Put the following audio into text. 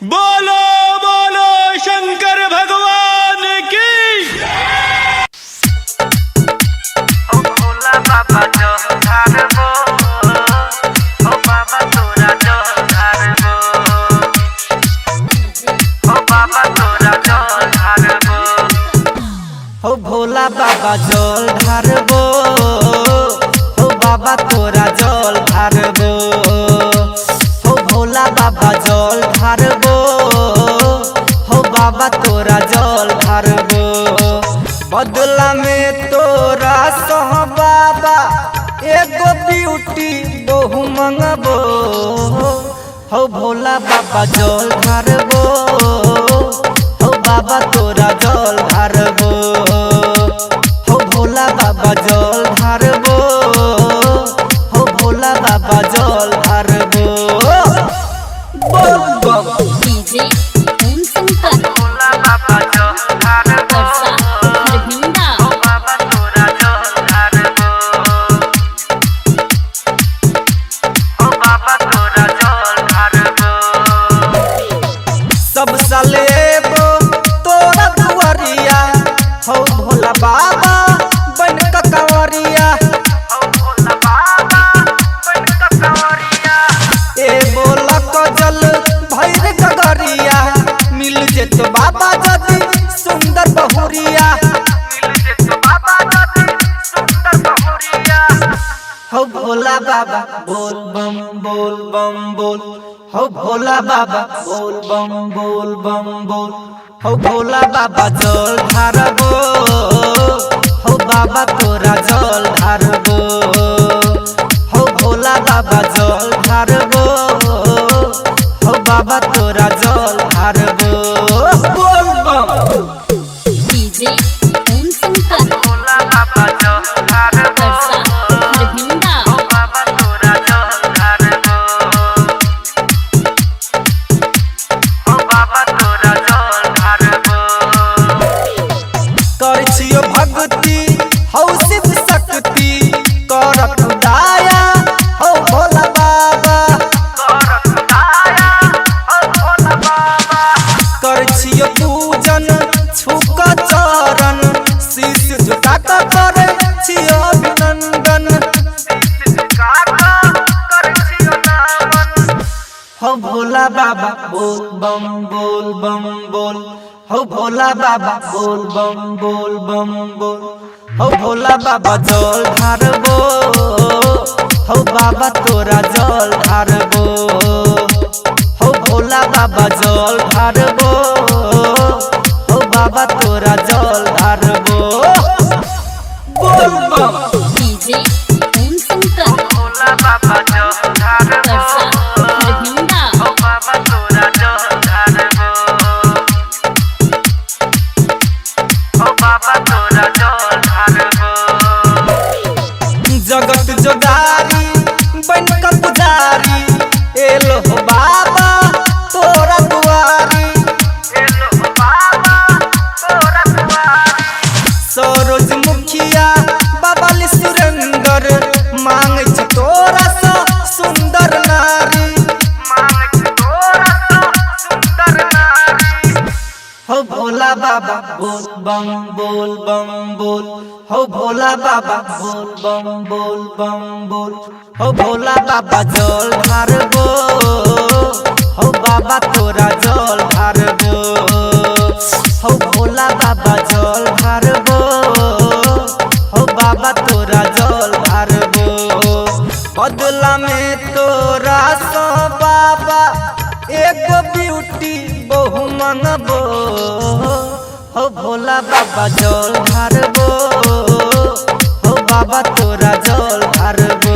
बोलो बोलो शंकर भगवान की। ओ भोला बाबा जो धारबो, ओ बाबा तोरा जो धारबो, ओ बाबा तोरा जो धारबो। हो भोला बाबा जल ढारबो, हो बाबा तोरा जल ढारबो, हो भोला बाबा जल ढारबो, हो बाबा तोरा जल ढारबो। बदला में तोरा सह बाबा एगो ब्यूटी बहु मंगबो, हो भोला बाबा जल ढारबो, हो बाबा तोरा जल ढारबो, हो भोला बाबा जल ढारबो, हो भोला बाबा जल ढारबो। बोल बम डीजे ओम शंकर भोला बाबा जो धारबो, परसा हरभिंडा ओ बाबा तोरा जो धारबो, ओ बाबा तोरा जो धारबो। सब सालेबो तोरा दुआरिया, हो भोला बाबा बन का कंवरिया। ओ भोला बाबा बन का कंवरिया, ए बोला कजल भैर गगरिया, मिल जेत बाबा जदी सुंदर बहुरिया। मिल जेत बाबा जदी सुंदर बहुरिया। हो भोला बाबा बोल बम बोल बम बोल, हो भोला बाबा बोल बम बोल बम बोल, हो भोला बाबा जल ढारबो, हो बाबा तोरा जल ढारबो, हो भोला बाबा जल ढारबो, हो बाबा तोरा जल ढारबो। बोल बम डीजे ओम शंकर भोला बाबा जो धारबो, परसा हरभिंडा ओ बाबा तोरा जो धारबो, ओ बाबा तोरा जो धारबो। कर छियो भक्ति हौ शिव शक्ति, करत दाया हौ भोला बाबा। करत दाया, ओ भोला बाबा। कर छियो पूजन छुक चरण, शीश झुका क करे छियो अभिनंदन। काका कर छियो नामन, हौ भोला बाबा बोल बम बोल बम बोल, हौ भोला बाबा बोल बम बोल बम बोल, हौ भोला बाबा जल ढारबो, हौ बाबा तोरा जल ढारबो, हौ भोला बाबा जल ढारबो, हौ बाबा तोरा जल ढारबो। बोल बम डीजे ओम शंकर भोला बाबा जो धारबो, परसा हरभिंडा ओ बाबा तोरा जो धारबो, ओ बाबा तोरा जो धारबो। जगत जोदारी बन का पुजारी, एलो हो बाबा तोरा दुआरी। एलो बाबा तोरा दुआरी, सरोज मुखिया बाबा ली सुरेंदर, मांगे छ तोरा सा सुंदर नारी। मांग तोरा तो सुंदर नारी। हो भोला बाबा बोल बम बोल बम बोल, हो भोला बाबा बोल बम बोल बम बोल, हो भोला बाबा जल ढारबो, हो बाबा तोरा जल ढारबो, हो भोला बाबा जल ढारबो, हो बाबा तोरा जल ढारबो। बदला में तोरा सो बाबा एगो ब्यूटी बहु मंगबो, हो भोला बाबा जल ढारबो, हो बाबा तोरा जल ढारबो।